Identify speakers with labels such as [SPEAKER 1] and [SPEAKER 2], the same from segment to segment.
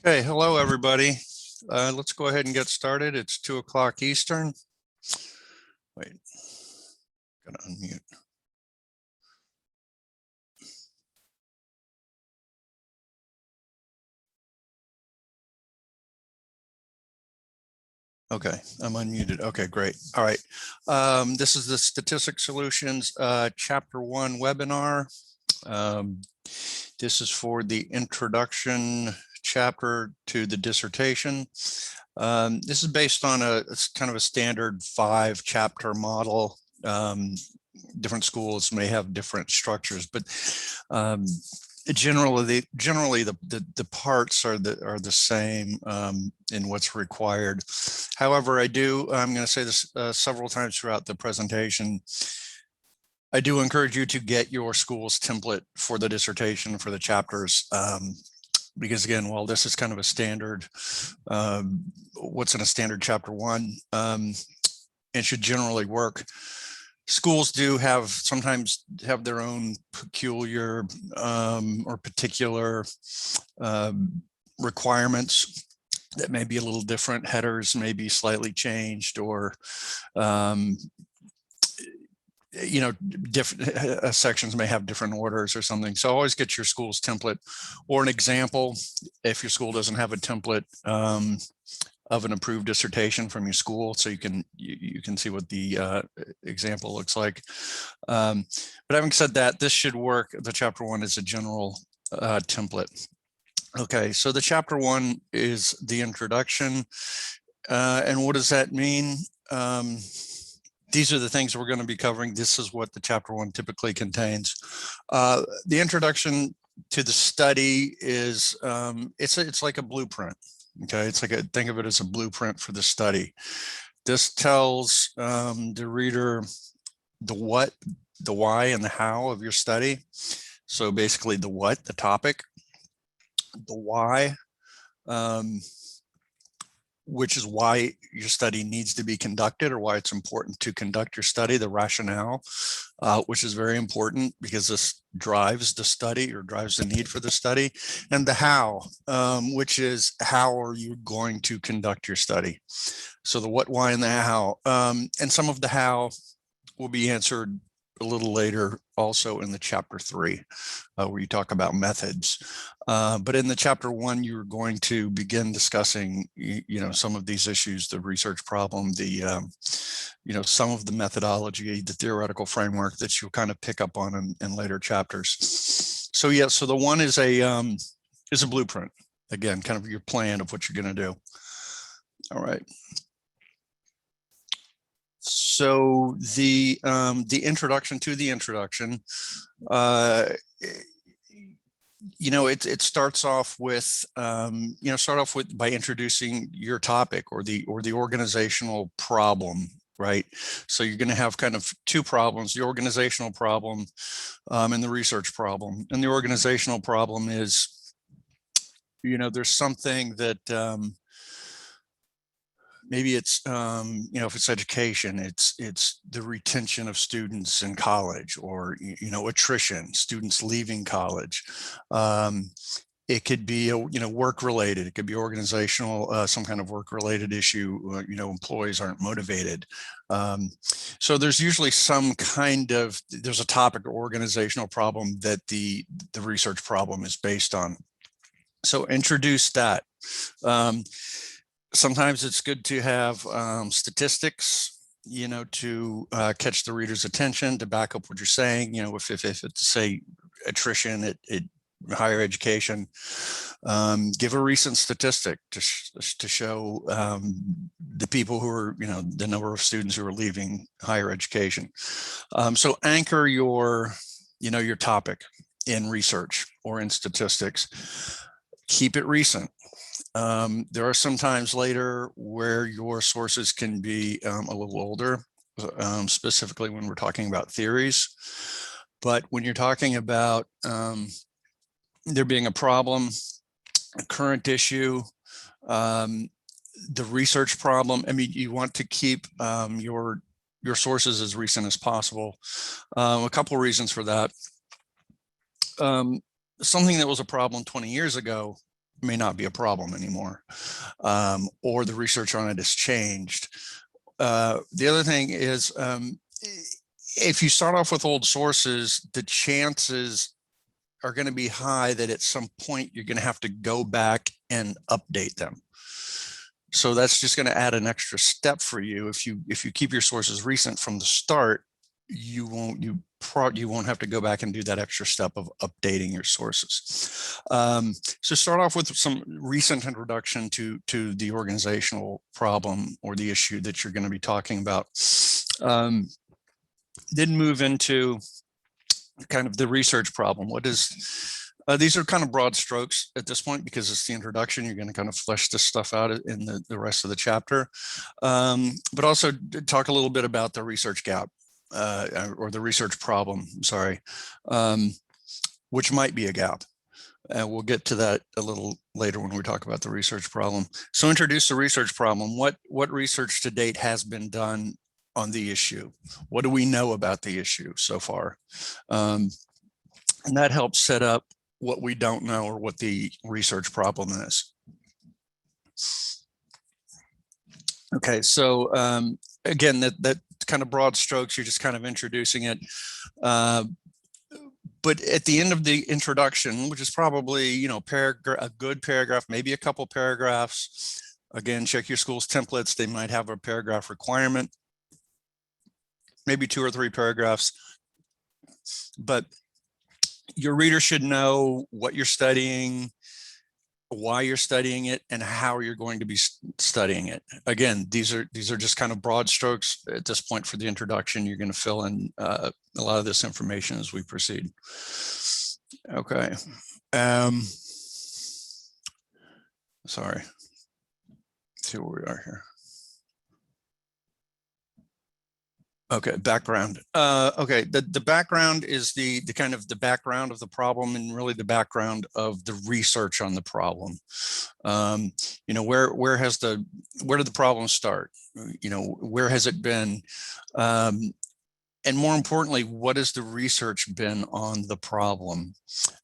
[SPEAKER 1] Hey, hello, everybody. Let's go ahead and get started. It's 2 o'clock Eastern. Wait, gotta unmute. Okay, I'm unmuted. Okay, great. All right. This is the Statistics Solutions Chapter 1 webinar. This is for the introduction chapter to the dissertation. This is based on it's kind of a standard 5-chapter model. Different schools may have different structures, but generally the parts are the same in what's required. However, I'm going to say this several times throughout the presentation. I do encourage you to get your school's template for the dissertation, for the chapters, because again, while this is kind of a standard, what's in a standard chapter 1, it should generally work. Schools do sometimes have their own peculiar or particular requirements that may be a little different. Headers may be slightly changed, or different sections may have different orders or something. So always get your school's template or an example if your school doesn't have a template of an approved dissertation from your school, so you can see what the example looks like. But having said that, this should work. The chapter 1 is a general template. Okay, so the chapter 1 is the introduction, and what does that mean? These are the things we're going to be covering. This is what the chapter 1 typically contains. The introduction to the study is it's like a blueprint. Okay, it's like think of it as a blueprint for the study. This tells the reader the what, the why, and the how of your study. So basically, the what, the topic, the why, which is why your study needs to be conducted, or why it's important to conduct your study, the rationale, which is very important because this drives the study or drives the need for the study, and the how, which is how are you going to conduct your study. So the what, why, and the how, and some of the how will be answered a little later also in the chapter 3, where you talk about methods. But in the chapter 1, you're going to begin discussing, some of these issues, the research problem, the, some of the methodology, the theoretical framework that you'll kind of pick up on in later chapters. So yeah, so the 1 is a blueprint. Again, kind of your plan of what you're going to do. All right. So the introduction to the introduction, it starts off with by introducing your topic or the organizational problem, right? So you're going to have kind of 2 problems: the organizational problem and the research problem. And the organizational problem is, there's something that maybe it's, if it's education, it's the retention of students in college, or, attrition, students leaving college. It could be, work related. It could be organizational, some kind of work related issue. Employees aren't motivated. So there's usually there's a topic or organizational problem that the research problem is based on. So introduce that. Sometimes it's good to have statistics, to catch the reader's attention, to back up what you're saying. If it's, say, attrition at higher education, give a recent statistic to show the people who are, the number of students who are leaving higher education. So anchor your topic in research or in statistics. Keep it recent. There are some times later where your sources can be a little older, specifically when we're talking about theories. But when you're talking about there being a problem, a current issue, the research problem, you want to keep your sources as recent as possible. A couple of reasons for that. Something that was a problem 20 years ago may not be a problem anymore, or the research on it has changed. The other thing is, if you start off with old sources, the chances are going to be high that at some point you're going to have to go back and update them. So that's just going to add an extra step for you. If you keep your sources recent from the start, you won't have to go back and do that extra step of updating your sources. So start off with some recent introduction to the organizational problem or the issue that you're going to be talking about. Then move into kind of the research problem. What is these are kind of broad strokes at this point because it's the introduction. You're going to kind of flesh this stuff out in the rest of the chapter, but also talk a little bit about the research gap or the research problem, sorry, which might be a gap. And we'll get to that a little later when we talk about the research problem. So introduce the research problem. What research to date has been done on the issue? What do we know about the issue so far? And that helps set up what we don't know or what the research problem is. Okay, so again, that kind of broad strokes, you're just kind of introducing it. But at the end of the introduction, which is probably, you know, a good paragraph, maybe a couple paragraphs. Again, check your school's templates. They might have a paragraph requirement, maybe 2 or 3 paragraphs. But your reader should know what you're studying, why you're studying it, and how you're going to be studying it. Again, these are just kind of broad strokes at this point for the introduction. You're going to fill in a lot of this information as we proceed. Okay. Sorry. Let's see where we are here. Okay, background. Okay, the background is the kind of the background of the problem and really the background of the research on the problem. You know, where did the problem start? You know, where has it been? And more importantly, what has the research been on the problem?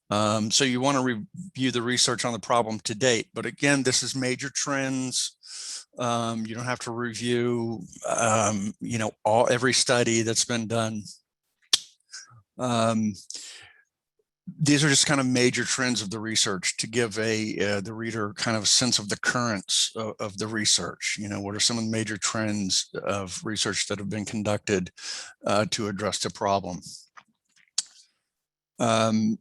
[SPEAKER 1] So you want to review the research on the problem to date, but again, this is major trends. You don't have to review, you know, every study that's been done. These are just kind of major trends of the research to give the reader kind of a sense of the currents of the research. You know, what are some of the major trends of research that have been conducted to address the problem? And,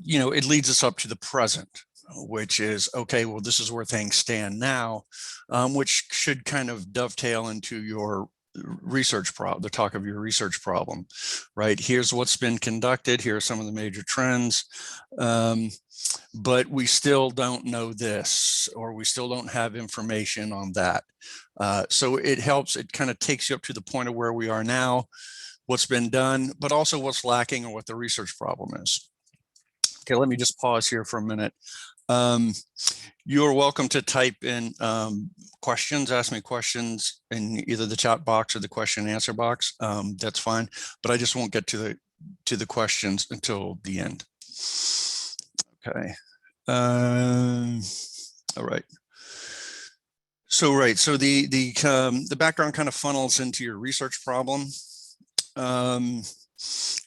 [SPEAKER 1] you know, it leads us up to the present, which is, okay, well, this is where things stand now, which should kind of dovetail into your research problem, the talk of your research problem, right? Here's what's been conducted. Here are some of the major trends, but we still don't know this, or we still don't have information on that. So it helps, it kind of takes you up to the point of where we are now, what's been done, but also what's lacking or what the research problem is. Okay, let me just pause here for a minute. You're welcome to type in questions, ask me questions in either the chat box or the question and answer box. That's fine, but I just won't get to the questions until the end. Okay. All right. So the background kind of funnels into your research problem.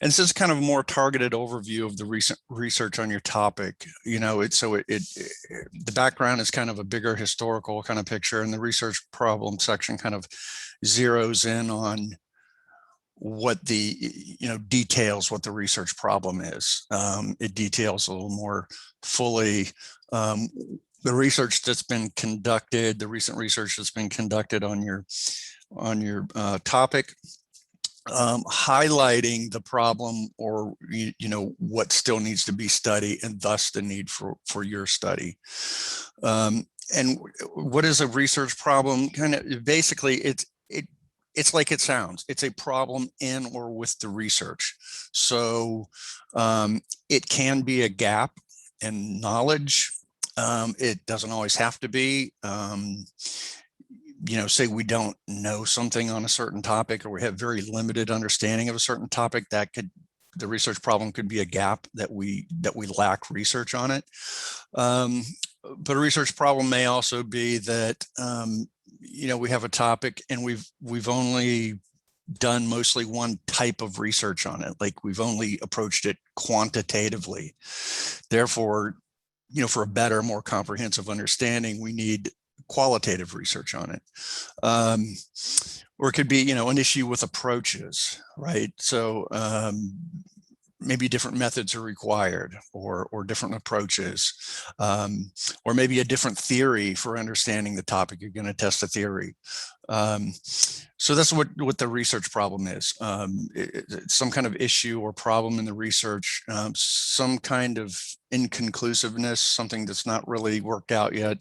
[SPEAKER 1] And this is kind of a more targeted overview of the recent research on your topic. You know, the background is kind of a bigger historical kind of picture, and the research problem section kind of zeroes in on what the, you know, details what the research problem is. It details a little more fully the research that's been conducted, the recent research that's been conducted on your topic. Highlighting the problem or, you know, what still needs to be studied and thus the need for your study. And what is a research problem? Kind of basically it's like it sounds. It's a problem in or with the research. So it can be a gap in knowledge. It doesn't always have to be. You know, say we don't know something on a certain topic, or we have very limited understanding of a certain topic, that could the research problem could be a gap that we lack research on it. But a research problem may also be that we have a topic and we've only done mostly one type of research on it. Like we've only approached it quantitatively. Therefore, for a better, more comprehensive understanding, we need qualitative research on it. Or it could be, an issue with approaches, right? So maybe different methods are required, or different approaches, or maybe a different theory for understanding the topic. You're going to test a theory. So that's what the research problem is. It's some kind of issue or problem in the research, some kind of inconclusiveness, something that's not really worked out yet.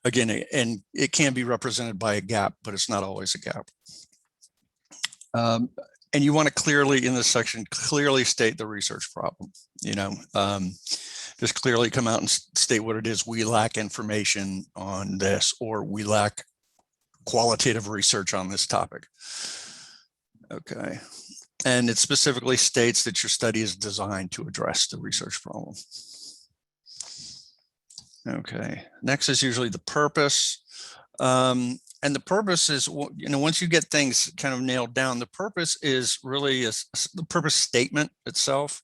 [SPEAKER 1] Again, and it can be represented by a gap, but it's not always a gap. And you want to clearly, in this section, clearly state the research problem. Just clearly come out and state what it is. We lack information on this, or we lack qualitative research on this topic. Okay. And it specifically states that your study is designed to address the research problem. Okay. Next is usually the purpose. And the purpose is, once you get things kind of nailed down, the purpose is really the purpose statement itself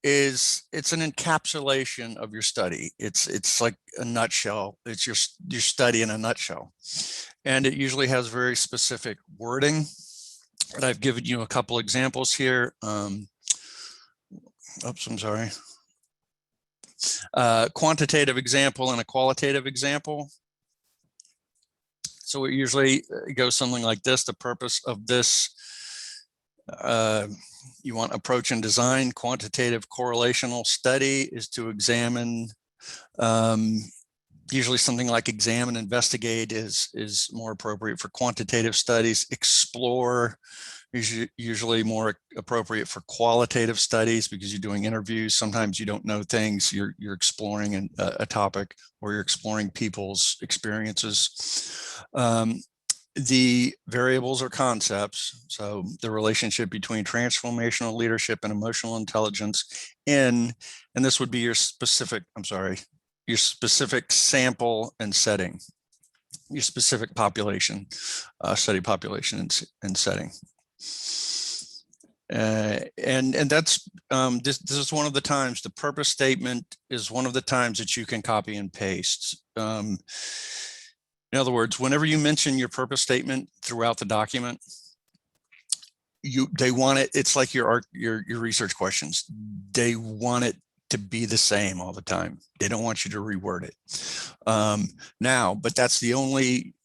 [SPEAKER 1] it's an encapsulation of your study. It's like a nutshell. It's your study in a nutshell. And it usually has very specific wording. And I've given you a couple examples here. Oops, I'm sorry. Quantitative example and a qualitative example. So it usually goes something like this. The purpose of this, you want approach and design. Quantitative correlational study is to examine, usually something like examine, investigate is more appropriate for quantitative studies. Explore is usually more appropriate for qualitative studies, because you're doing interviews. Sometimes you don't know things. You're exploring a topic, or you're exploring people's experiences. The variables or concepts, so the relationship between transformational leadership and emotional intelligence and this would be your specific, your specific sample and setting, your specific population, study population and setting. And that's, this is one of the times, the purpose statement is one of the times that you can copy and paste. In other words, whenever you mention your purpose statement throughout the document, they want it. It's like your research questions. They want it to be the same all the time. They don't want you to reword it. But that's the only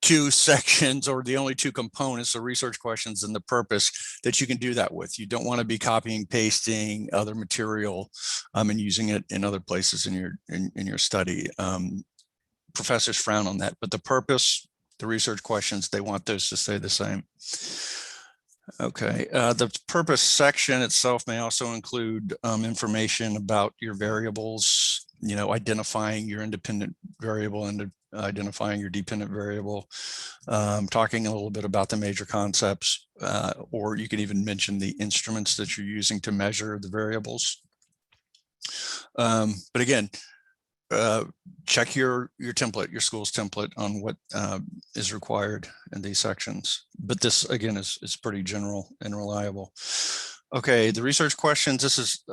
[SPEAKER 1] two sections, or the only two components, the research questions and the purpose, that you can do that with. You don't want to be copying, pasting other material and using it in other places in your study. Professors frown on that, but the purpose, the research questions, they want those to stay the same. Okay, the purpose section itself may also include information about your variables, identifying your independent variable and identifying your dependent variable, talking a little bit about the major concepts, or you can even mention the instruments that you're using to measure the variables. But again, check your template, your school's template, on what is required in these sections. But this, again, is pretty general and reliable. Okay, the research questions, this is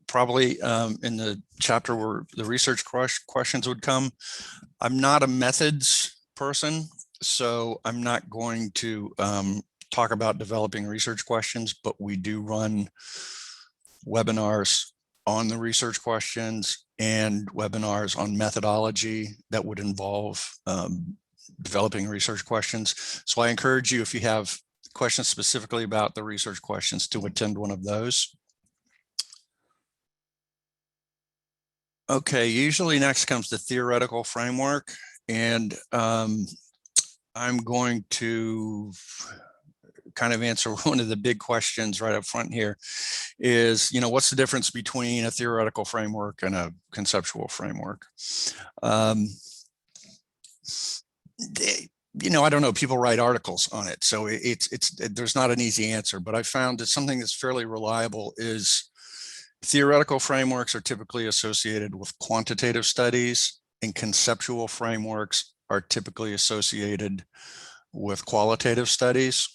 [SPEAKER 1] probably in the chapter where the research questions would come. I'm not a methods person, so I'm not going to talk about developing research questions, but we do run webinars on the research questions and webinars on methodology that would involve developing research questions. So I encourage you, if you have questions specifically about the research questions, to attend one of those. Okay, usually next comes the theoretical framework, and I'm going to kind of answer one of the big questions right up front here is, what's the difference between a theoretical framework and a conceptual framework? I don't know, people write articles on it. So there's not an easy answer, but I found that something that's fairly reliable is theoretical frameworks are typically associated with quantitative studies, and conceptual frameworks are typically associated with qualitative studies.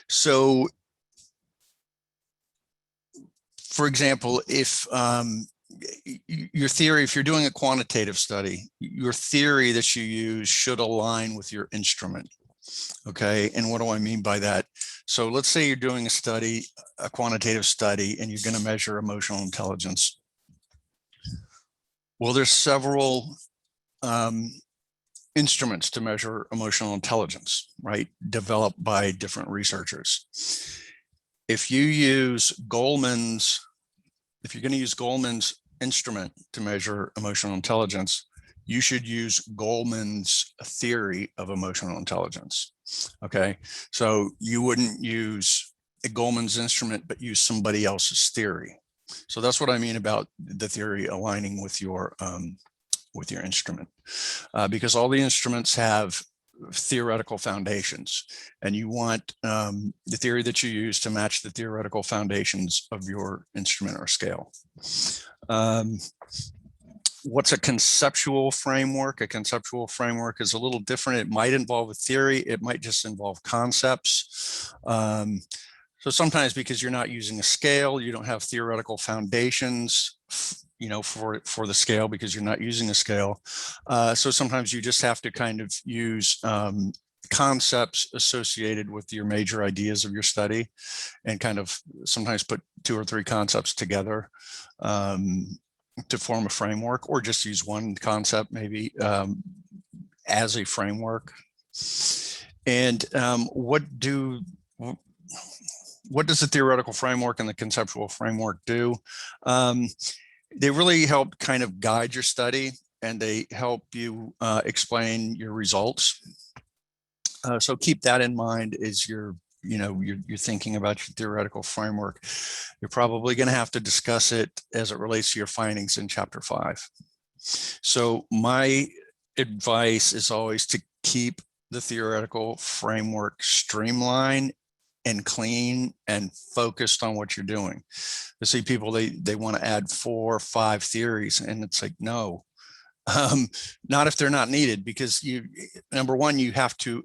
[SPEAKER 1] So, for example, if your theory, if you're doing a quantitative study, your theory that you use should align with your instrument. Okay, and what do I mean by that? So let's say you're doing a study, a quantitative study, and you're going to measure emotional intelligence. Well, there's several instruments to measure emotional intelligence, right? Developed by different researchers. If you use Goleman's, if you're going to use Goleman's instrument to measure emotional intelligence, you should use Goleman's theory of emotional intelligence. Okay, so you wouldn't use a Goleman's instrument, but use somebody else's theory. So that's what I mean about the theory aligning with your instrument, because all the instruments have theoretical foundations, and you want the theory that you use to match the theoretical foundations of your instrument or scale. What's a conceptual framework? A conceptual framework is a little different. It might involve a theory. It might just involve concepts. So sometimes, because you're not using a scale, you don't have theoretical foundations, for the scale, because you're not using a scale. So sometimes you just have to kind of use concepts associated with your major ideas of your study, and kind of sometimes put 2 or 3 concepts together to form a framework, or just use one concept maybe as a framework. And what does the theoretical framework and the conceptual framework do? They really help kind of guide your study, and they help you explain your results. So keep that in mind as you're thinking about your theoretical framework. You're probably going to have to discuss it as it relates to your findings in chapter 5. So my advice is always to keep the theoretical framework streamlined and clean and focused on what you're doing. I see people, they want to add 4 or 5 theories, and it's like, no, not if they're not needed, because number one, you have to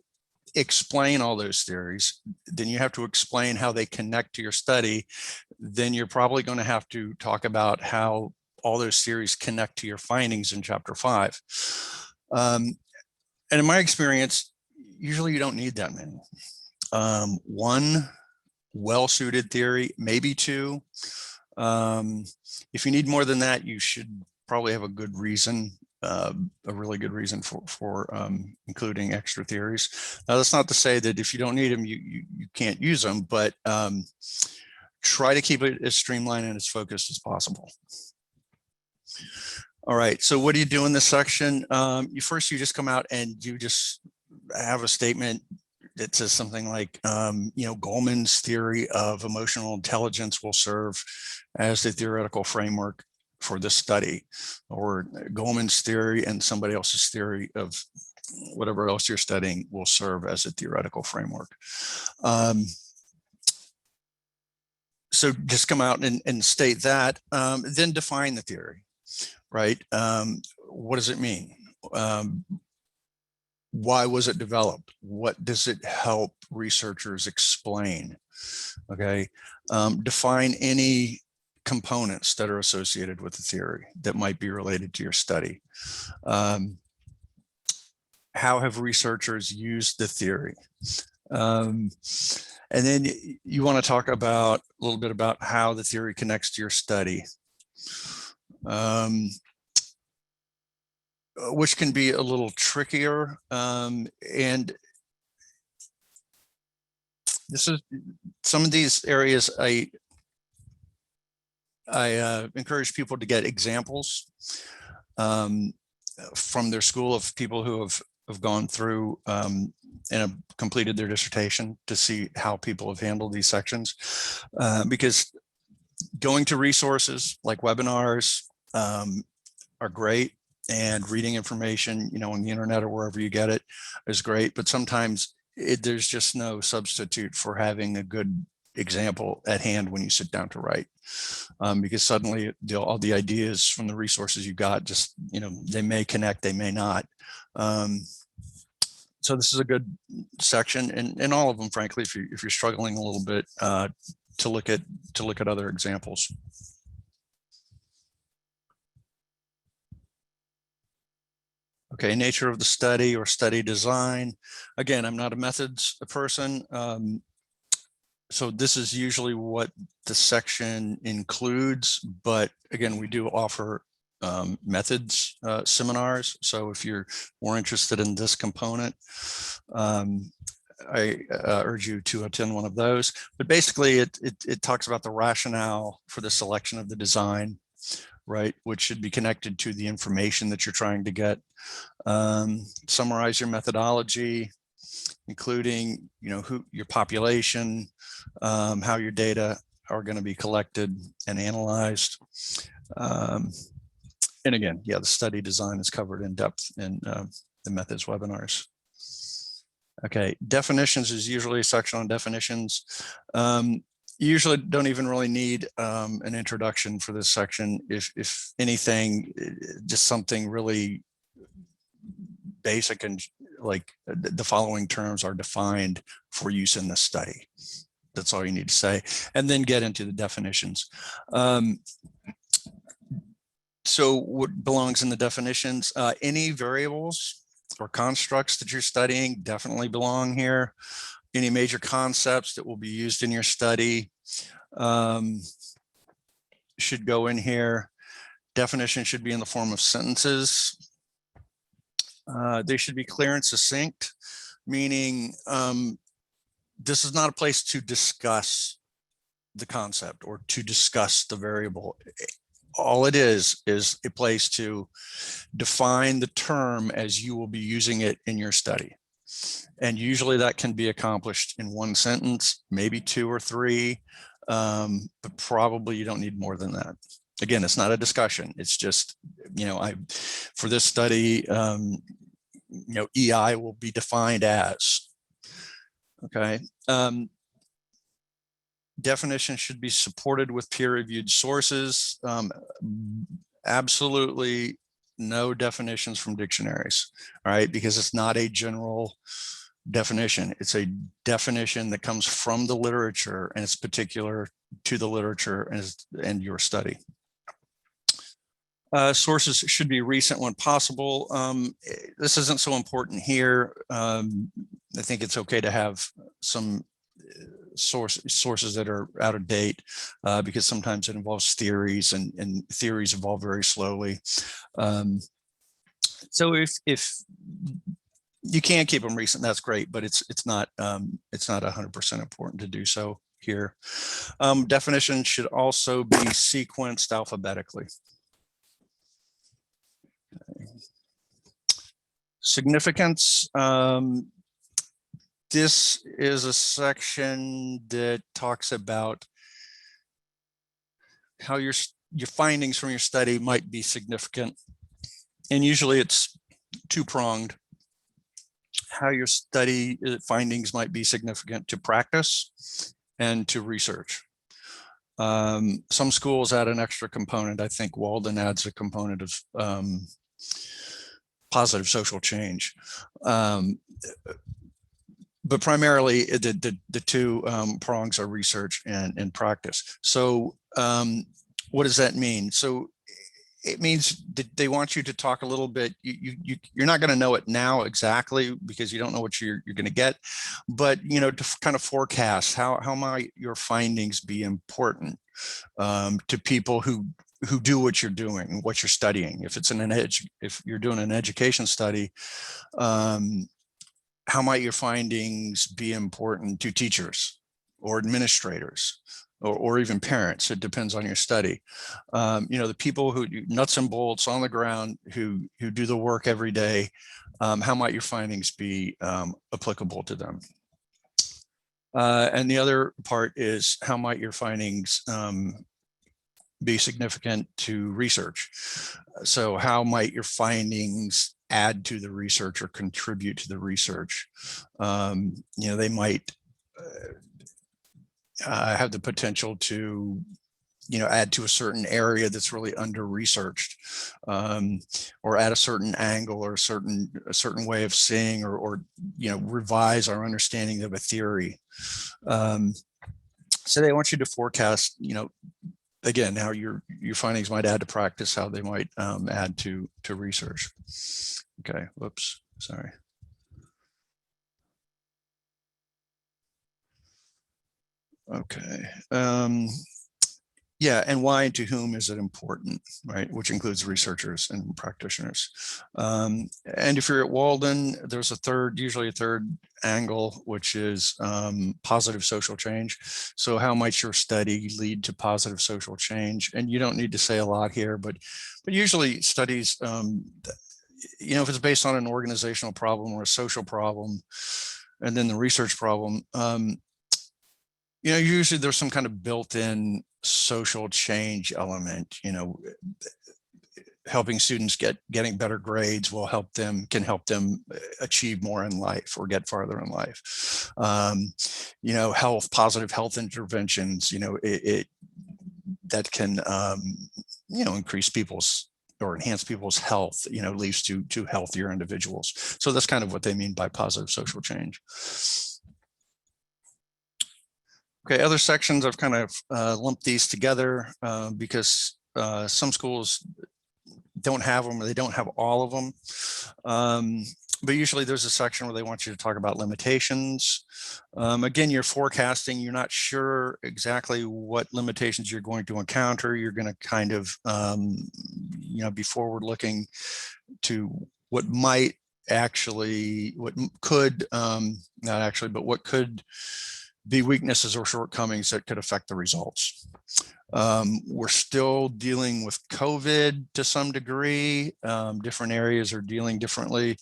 [SPEAKER 1] explain all those theories. Then you have to explain how they connect to your study. Then you're probably going to have to talk about how all those theories connect to your findings in chapter 5. And in my experience, usually you don't need that many. 1 well-suited theory, maybe 2. If you need more than that, you should probably have a good reason, a really good reason for including extra theories. Now, that's not to say that if you don't need them, you can't use them, but try to keep it as streamlined and as focused as possible. All right, so what do you do in this section? You just come out and you just have a statement that says something like, Goleman's theory of emotional intelligence will serve as the theoretical framework for this study, or Goleman's theory and somebody else's theory of whatever else you're studying will serve as a theoretical framework. So just come out and state that, then define the theory, right? What does it mean? Why was it developed? What does it help researchers explain? Okay, define any components that are associated with the theory that might be related to your study. How have researchers used the theory? And then you want to talk about a little bit about how the theory connects to your study, which can be a little trickier. And this is some of these areas I encourage people to get examples from their school of people who have gone through and have completed their dissertation, to see how people have handled these sections, because going to resources like webinars are great, and reading information, on the internet or wherever you get it is great. But sometimes there's just no substitute for having a good example at hand when you sit down to write, because suddenly all the ideas from the resources you got just, they may connect, they may not. So this is a good section, and all of them, frankly, if you're struggling a little bit, to look at other examples. Okay, nature of the study or study design. Again, I'm not a methods person. So this is usually what the section includes, but again, we do offer methods seminars. So if you're more interested in this component, I urge you to attend one of those. But basically, it talks about the rationale for the selection of the design, right, which should be connected to the information that you're trying to get. Summarize your methodology, including, who your population, how your data are going to be collected and analyzed. And again, the study design is covered in depth in the methods webinars. Okay, definitions is usually a section on definitions. You usually don't even really need an introduction for this section. If anything, just something really basic, and like the following terms are defined for use in the study. That's all you need to say, and then get into the definitions. So what belongs in the definitions? Any variables or constructs that you're studying definitely belong here. Any major concepts that will be used in your study should go in here. Definition should be in the form of sentences. They should be clear and succinct, meaning this is not a place to discuss the concept or to discuss the variable. All it is a place to define the term as you will be using it in your study. And usually that can be accomplished in one sentence, maybe two or three, but probably you don't need more than that. Again, it's not a discussion. It's just, for this study, EI will be defined as, okay. Definition should be supported with peer-reviewed sources. Absolutely no definitions from dictionaries, all right, because it's not a general definition. It's a definition that comes from the literature, and it's particular to the literature and your study. Sources should be recent when possible. This isn't so important here. I think it's okay to have some sources that are out of date, because sometimes it involves theories, and theories evolve very slowly. So if you can keep them recent, that's great, but it's not 100% important to do so here. Definition should also be sequenced alphabetically. Okay. Significance. This is a section that talks about how your findings from your study might be significant. And usually it's two-pronged. How your study findings might be significant to practice and to research. Some schools add an extra component. I think Walden adds a component of positive social change. But primarily the two prongs are research and practice. So what does that mean? So it means that they want you to talk a little bit. You're not going to know it now exactly, because you don't know what you're going to get, but to kind of forecast how might your findings be important to people who do what you're doing, what you're studying. If it's if you're doing an education study, how might your findings be important to teachers or administrators or even parents? It depends on your study. The people who do nuts and bolts on the ground, who do the work every day, how might your findings be applicable to them? And the other part is, how might your findings be significant to research? So how might your findings add to the research or contribute to the research? They might have the potential to add to a certain area that's really under-researched, or at a certain angle or a certain way of seeing, or revise our understanding of a theory. So they want you to forecast, again, how your findings might add to practice, how they might add to research. Okay, whoops, sorry. Okay. Yeah, and why and to whom is it important, right? Which includes researchers and practitioners. And if you're at Walden, there's usually a third angle, which is positive social change. So how might your study lead to positive social change? And you don't need to say a lot here, but usually studies, if it's based on an organizational problem or a social problem, and then the research problem, usually there's some kind of built-in social change element. Helping students getting better grades can help them achieve more in life or get farther in life. Positive health interventions, that can increase people's or enhance people's health, leads to healthier individuals. So that's kind of what they mean by positive social change. Okay, other sections, I've kind of lumped these together because some schools don't have them, or they don't have all of them. But usually there's a section where they want you to talk about limitations. Again, you're forecasting, you're not sure exactly what limitations you're going to encounter. You're going to kind of, be forward looking to what could be weaknesses or shortcomings that could affect the results. We're still dealing with COVID to some degree. Different areas are dealing differently.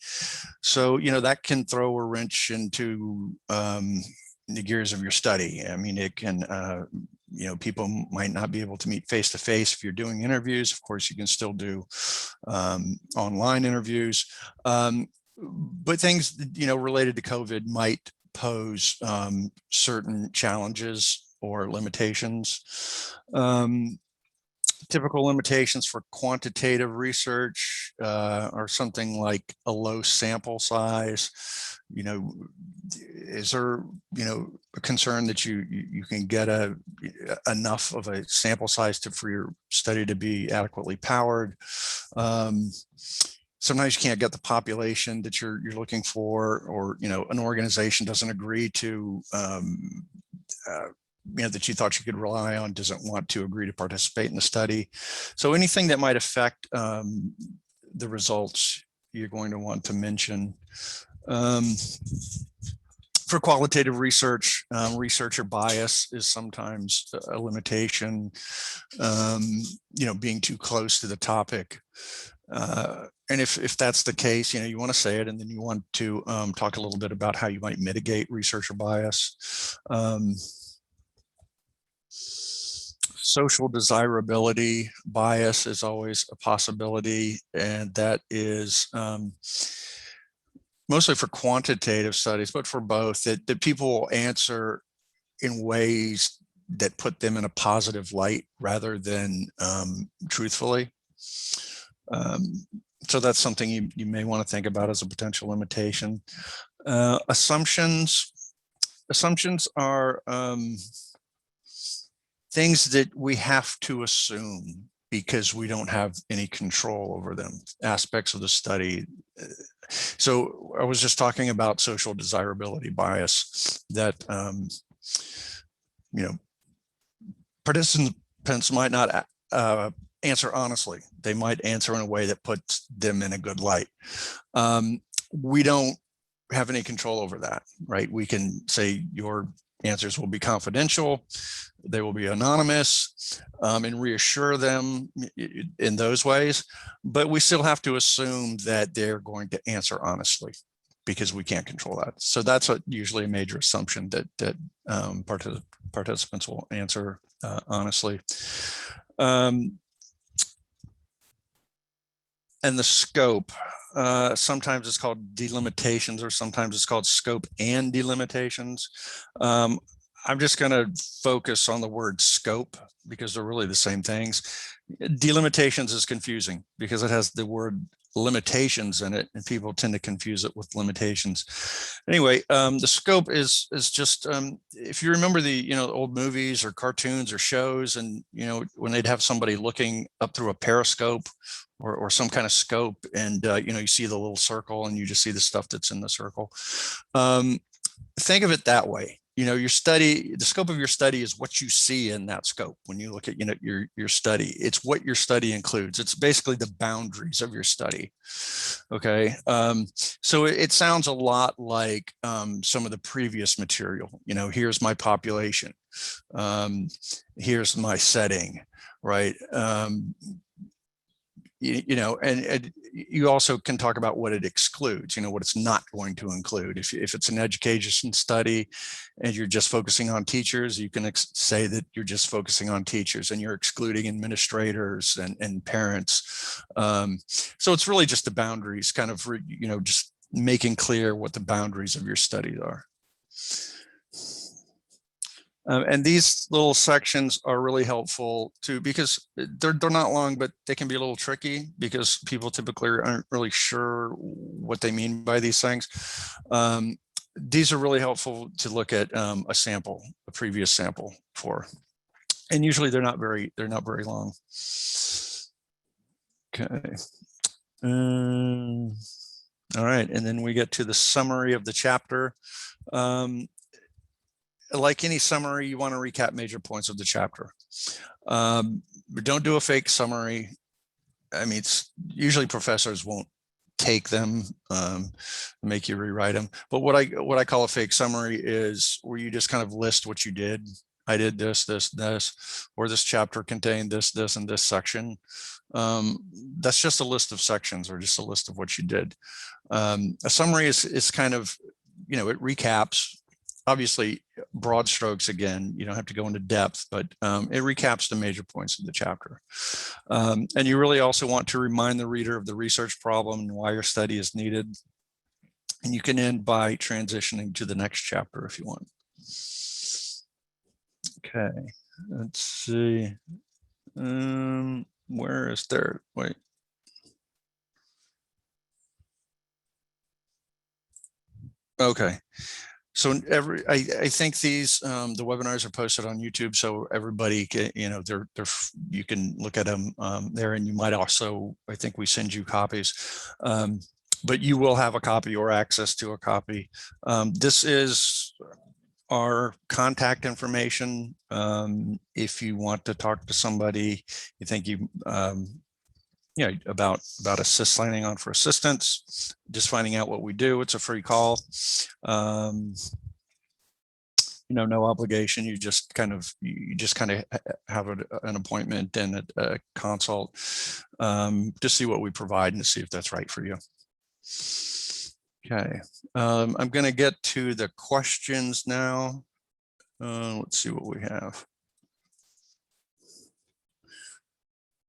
[SPEAKER 1] So, that can throw a wrench into the gears of your study. I mean, it can, people might not be able to meet face-to-face if you're doing interviews. Of course, you can still do online interviews. But things, related to COVID might pose certain challenges or limitations. Typical limitations for quantitative research are something like a low sample size. Is there, a concern that you can get enough of a sample size for your study to be adequately powered? Sometimes you can't get the population that you're looking for, or an organization doesn't agree to that you thought you could rely on doesn't want to agree to participate in the study. So anything that might affect the results, you're going to want to mention. For qualitative research, researcher bias is sometimes a limitation, being too close to the topic. And if that's the case, you want to say it, and then you want to talk a little bit about how you might mitigate researcher bias. Social desirability bias is always a possibility, and that is mostly for quantitative studies, but for both, that people will answer in ways that put them in a positive light rather than truthfully. So that's something you may want to think about as a potential limitation. Assumptions are things that we have to assume because we don't have any control over them, aspects of the study. So I was just talking about social desirability bias, that participants might not answer honestly. They might answer in a way that puts them in a good light. We don't have any control over that, right? We can say your answers will be confidential, they will be anonymous, and reassure them in those ways, but we still have to assume that they're going to answer honestly because we can't control that. So that's usually a major assumption, that participants will answer honestly. And the scope, sometimes it's called delimitations, or sometimes it's called scope and delimitations. I'm just going to focus on the word scope because they're really the same things. Delimitations is confusing because it has the word limitations in it, and people tend to confuse it with limitations. Anyway, the scope is just, if you remember the old movies or cartoons or shows, and when they'd have somebody looking up through a periscope or some kind of scope, and you see the little circle and you just see the stuff that's in the circle. Think of it that way. Your study, the scope of your study is what you see in that scope. When you look at your study, it's what your study includes. It's basically the boundaries of your study. Okay, so it sounds a lot like some of the previous material. Here's my population, here's my setting, right? And you also can talk about what it excludes, what it's not going to include. If it's an education study and you're just focusing on teachers, you can say that you're just focusing on teachers and you're excluding administrators and parents. So it's really just the boundaries, kind of, just making clear what the boundaries of your study are. And these little sections are really helpful too, because they're not long, but they can be a little tricky because people typically aren't really sure what they mean by these things. These are really helpful to look at a sample, a previous sample for, and usually they're not very long. Okay. All right, and then we get to the summary of the chapter. Like any summary, you want to recap major points of the chapter. But don't do a fake summary. I mean, it's usually professors won't take them, make you rewrite them. But what I call a fake summary is where you just kind of list what you did. I did this, or this chapter contained this, and this section. That's just a list of sections, or just a list of what you did. A summary is kind of, it recaps. Obviously, broad strokes again, you don't have to go into depth, but it recaps the major points of the chapter. And you really also want to remind the reader of the research problem and why your study is needed. And you can end by transitioning to the next chapter if you want. Okay, let's see. Where is there? Wait. Okay. So I think these the webinars are posted on YouTube, so everybody can, you can look at them there, and you might also, I think we send you copies, but you will have a copy or access to a copy. This is our contact information. If you want to talk to somebody, you think about signing on for assistance, just finding out what we do. It's a free call. No obligation. You just kind of have an appointment and a consult to see what we provide and to see if that's right for you. Okay, I'm going to get to the questions now. Let's see what we have.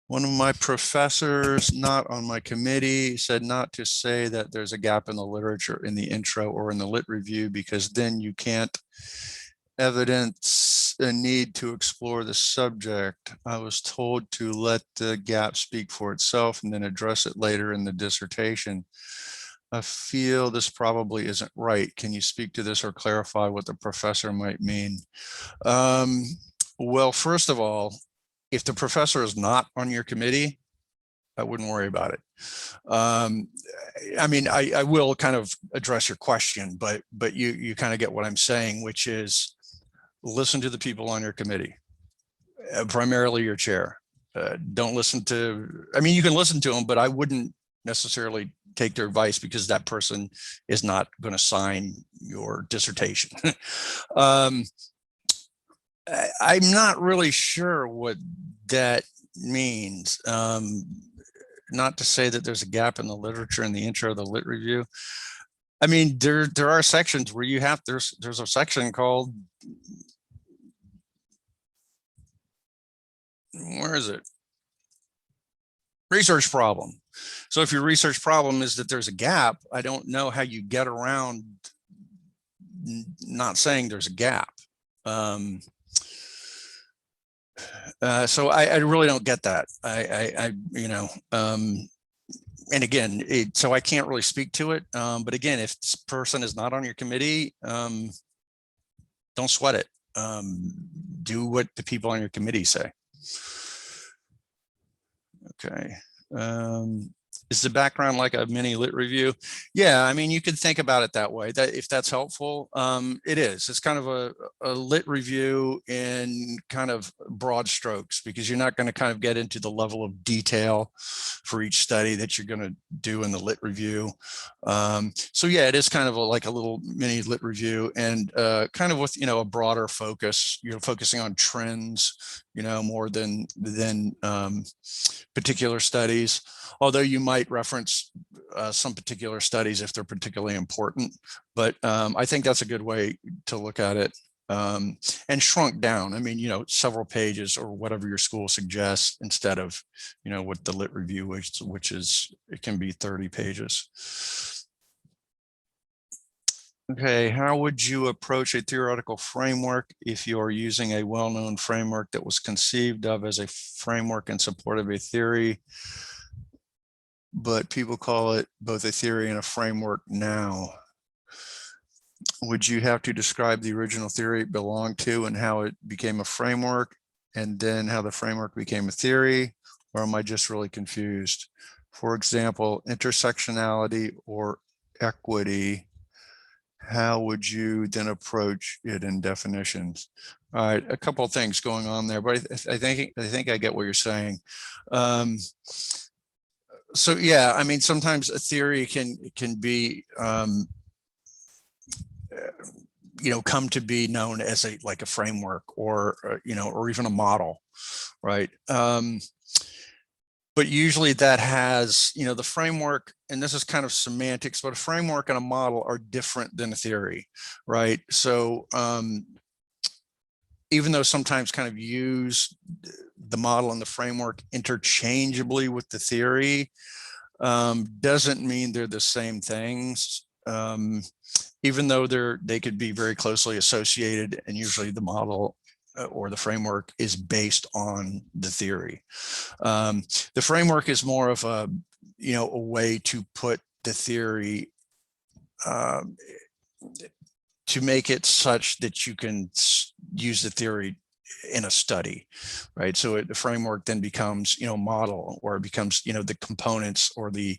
[SPEAKER 1] One of my professors, not on my committee, said not to say that there's a gap in the literature in the intro or in the lit review, because then you can't evidence a need to explore the subject. I was told to let the gap speak for itself and then address it later in the dissertation. I feel this probably isn't right. Can you speak to this or clarify what the professor might mean? Well, first of all, if the professor is not on your committee, I wouldn't worry about it. I mean, I will kind of address your question, but you kind of get what I'm saying, which is listen to the people on your committee, primarily your chair. Don't listen to, I mean, you can listen to them, but I wouldn't necessarily take their advice, because that person is not going to sign your dissertation. I'm not really sure what that means. Not to say that there's a gap in the literature in the intro of the lit review. I mean, there are sections where you have, there's a section called where is it? Research problem. So if your research problem is that there's a gap, I don't know how you get around not saying there's a gap. So I really don't get that. And again, so I can't really speak to it. But again, if this person is not on your committee, don't sweat it. Do what the people on your committee say. Okay. Is the background like a mini lit review? Yeah, I mean, you could think about it that way, that if that's helpful. It is. It's kind of a lit review in kind of broad strokes, because you're not going to kind of get into the level of detail for each study that you're going to do in the lit review. So yeah, it is kind of like a little mini lit review, and kind of with, a broader focus. You're focusing on trends, more than particular studies, although you might reference some particular studies if they're particularly important. But I think that's a good way to look at it, and shrunk down. I mean, several pages or whatever your school suggests, instead of, what the lit review, which is, it can be 30 pages. Okay, how would you approach a theoretical framework if you are using a well-known framework that was conceived of as a framework in support of a theory, but people call it both a theory and a framework now? Would you have to describe the original theory it belonged to and how it became a framework, and then how the framework became a theory? Or am I just really confused? For example, intersectionality or equity, how would you then approach it in definitions? All right, a couple of things going on there, but I think I get what you're saying. So yeah, I mean, sometimes a theory can be come to be known as like a framework, or or even a model, right? But usually that has, the framework, and this is kind of semantics, but a framework and a model are different than a theory, right? So even though sometimes kind of use the model and the framework interchangeably with the theory, doesn't mean they're the same things. Even though they could be very closely associated, and usually the model or the framework is based on the theory. The framework is more of a way to put the theory, to make it such that you can use the theory in a study, right? So the framework then becomes, model, or it becomes, the components or the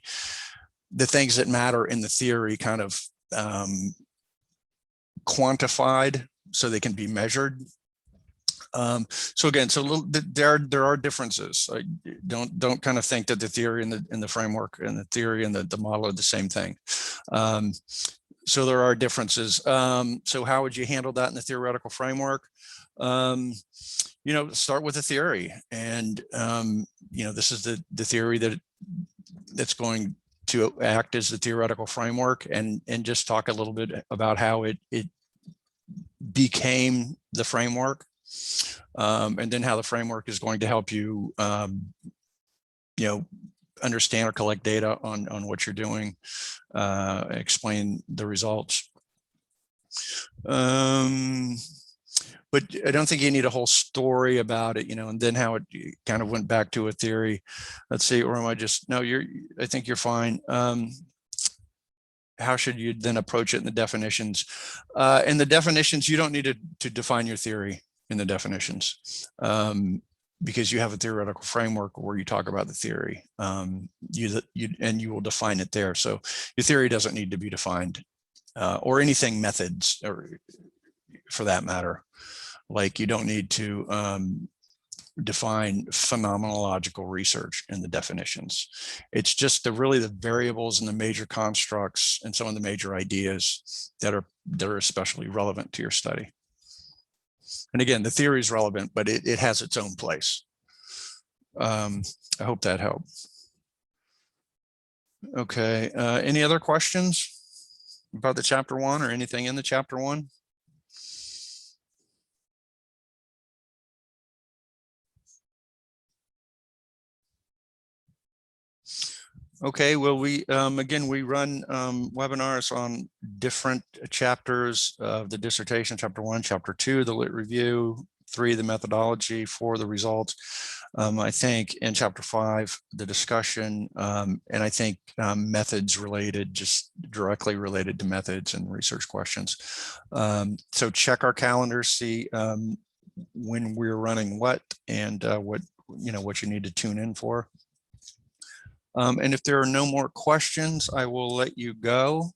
[SPEAKER 1] things that matter in the theory kind of quantified so they can be measured. So again, there are differences. Don't kind of think that the theory and the framework and the theory and the model are the same thing. So there are differences. So how would you handle that in the theoretical framework? Start with a theory, and this is the theory that's going to act as the theoretical framework, and just talk a little bit about how it became the framework, and then how the framework is going to help you, understand or collect data on what you're doing, explain the results. But I don't think you need a whole story about it, and then how it kind of went back to a theory. Let's see, or am I just, no, I think you're fine. How should you then approach it in the definitions? In the definitions, you don't need to define your theory in the definitions, because you have a theoretical framework where you talk about the theory, and you will define it there. So your theory doesn't need to be defined, or anything methods, or for that matter. Like, you don't need to define phenomenological research in the definitions. It's just really the variables and the major constructs and some of the major ideas that are especially relevant to your study. And again, the theory is relevant, but it has its own place. I hope that helped. Okay, any other questions about the chapter 1 or anything in the chapter 1? Okay, well, we again, we run webinars on different chapters of the dissertation, chapter 1, chapter 2, the lit review, 3, the methodology, 4, the results. I think in chapter 5, the discussion, and I think methods related, just directly related to methods and research questions. So check our calendar, see when we're running what, and what you need to tune in for. And if there are no more questions, I will let you go.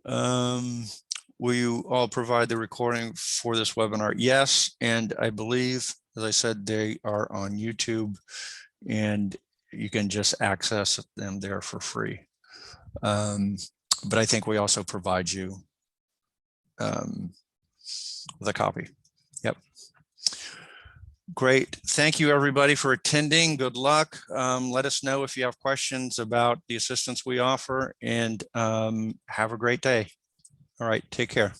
[SPEAKER 1] Will you all provide the recording for this webinar? Yes, and I believe, as I said, they are on YouTube, and you can just access them there for free. But I think we also provide you with a copy. Yep. Great. Thank you, everybody, for attending. Good luck. Let us know if you have questions about the assistance we offer, and have a great day. All right. Take care.